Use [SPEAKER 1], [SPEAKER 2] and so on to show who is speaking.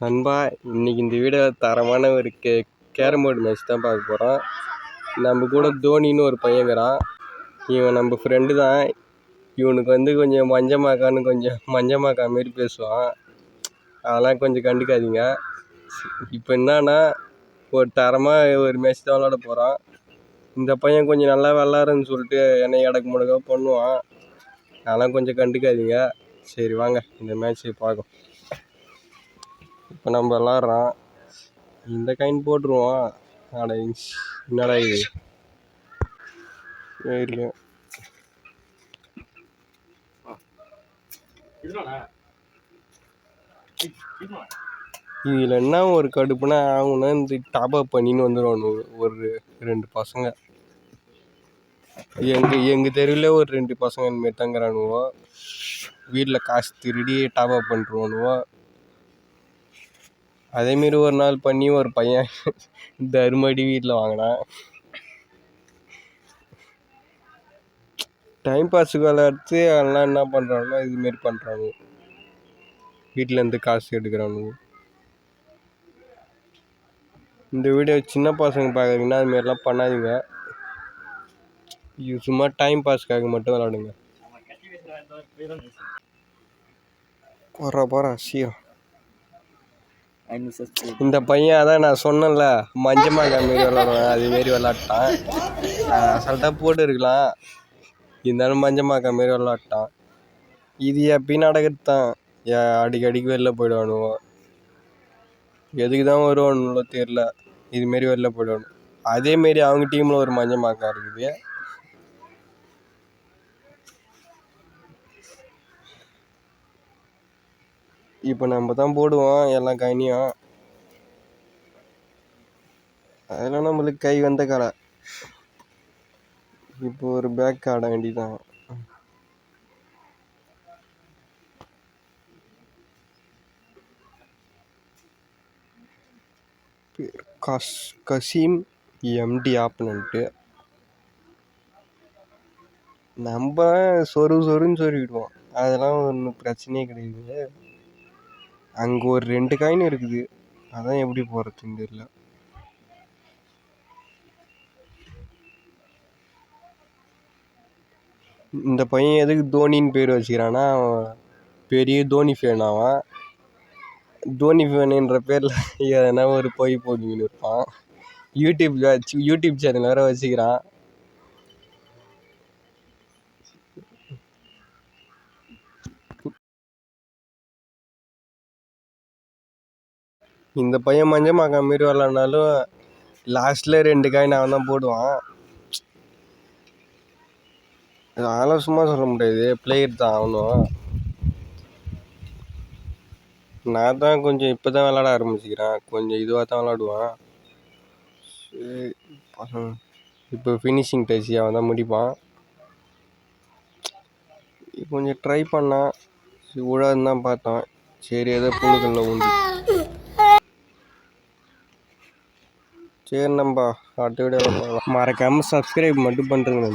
[SPEAKER 1] நண்பா, இன்னைக்கு இந்த வீடியோவில் தரமான ஒரு கேரம் போர்டு மேட்ச் தான் பார்க்க போகிறோம். நம்ம கூட தோனின்னு ஒரு பையங்கிறான். இவன் நம்ம ஃப்ரெண்டு தான். இவனுக்கு கொஞ்சம் மஞ்சமாக்கா மாரி பேசுவான். அதெல்லாம் கொஞ்சம் கண்டுக்காதீங்க. இப்போ என்னன்னா, ஒரு தரமாக ஒரு மேட்ச் தான் விளாட போகிறான். இந்த பையன் கொஞ்சம் நல்லா விளாட்றன்னு சொல்லிட்டு என்னை இடக்கு முடக்கா பண்ணுவான். அதெல்லாம் கொஞ்சம் கண்டுக்காதீங்க. சரி வாங்க இந்த மேட்ச்சை பார்க்கும். இப்போ நம்ம விளாட்றோம். இந்த காயின் போட்டுருவோம். அட என்னடா இது இருக்கு. இதில் என்ன ஒரு கடுப்புனா அவங்கன்னா இந்த டாப் அப் பண்ணின்னு வந்துடுவானு ஒரு 2 பசங்க. எங்கள் தெருவில் ஒரு 2 பசங்க இந்தமாரி தங்குறானுவோ. வீட்டில் காசு திருடி டாப் அப் பண்ணிருவானுவோ. அதேமாரி ஒரு நாள் பண்ணி ஒரு பையன் தருமடி வீட்டில் வாங்கினான். டைம் பாஸுக்கு விளையாடுத்து அதெல்லாம் என்ன பண்ணுறானுன்னா இதுமாரி பண்ணுறானுங்க. வீட்டிலேருந்து காசு எடுக்கிறானுங்க. இந்த வீடியோ சின்ன பசங்க பார்க்குறீங்கன்னா அதுமாரிலாம் பண்ணாதீங்க. இது சும்மா டைம் பாஸ்க்காக மட்டும் விளாடுங்க. போகிறா சீரம். இந்த பையன் அதான் நான் சொன்னேன்ல, மஞ்சமாக்கா மாரி விளாடுவேன். அதுமாரி விளாட்டான். அசால்ட்டாக போட்டு இருக்கலாம், இருந்தாலும் மஞ்சமாக்கா மாரி விளாட்டான். இது எப்பயும் நடக்கிறது தான். அடிக்கடிக்கு வெளில போயிடுவானுவோ. எதுக்கு தான் வருவானுங்களோ தெரில. இதுமாரி வெளில போயிடுவானு. அதேமாரி அவங்க டீமில் ஒரு மஞ்சமாக்கா இருக்குது. இப்போ நம்ம தான் போடுவோம் எல்லா காயினையும். அதெல்லாம் நம்மளுக்கு கை வந்த கலை. இப்போ ஒரு பேக் ஆட வேண்டியதான். கசீம் எம்டி ஆப்பனன்ட்டு. நம்ம சொருன்னு சொருவிடுவோம். அதெல்லாம் ஒன்றும் பிரச்சனையே கிடையாது. அங்கே ஒரு 2 காயின் இருக்குது. அதான் எப்படி போகிறதுன்னு தெரியல. இந்த பையன் எதுக்கு தோனின்னு பேர் வச்சுக்கிறான்னா, பெரிய தோனி ஃபேன். அவன் தோனி ஃபேனுன்ற பேரில் எதனா ஒரு பொய் போட்டுக்கின்னு இருப்பான். யூடியூப் சேனல் வேறு வச்சுக்கிறான். இந்த பையன் மஞ்சமாக்கா மாரி விளாட்னாலும் லாஸ்ட்டில் 2 காயின் அவன் தான் போடுவான். அதெல்லாம் சும்மா சொல்ல முடியாது, பிளேயர் தான் அவனும். நான் தான் கொஞ்சம் இப்போ தான் விளாட ஆரம்பிச்சுக்கிறேன். கொஞ்சம் இதுவாக தான் விளாடுவான். இப்போ ஃபினிஷிங் டச் அவன் தான் முடிப்பான். கொஞ்சம் ட்ரை பண்ணான், விழாதுன்னு தான் பார்த்தோம். சரி ஏதோ புழுக்கல்ல உண்டு. சரி நம்ப அடுத்த வீடியோவில் மறக்காமல் சப்ஸ்கிரைப் மட்டும் பண்ணுறேங்க.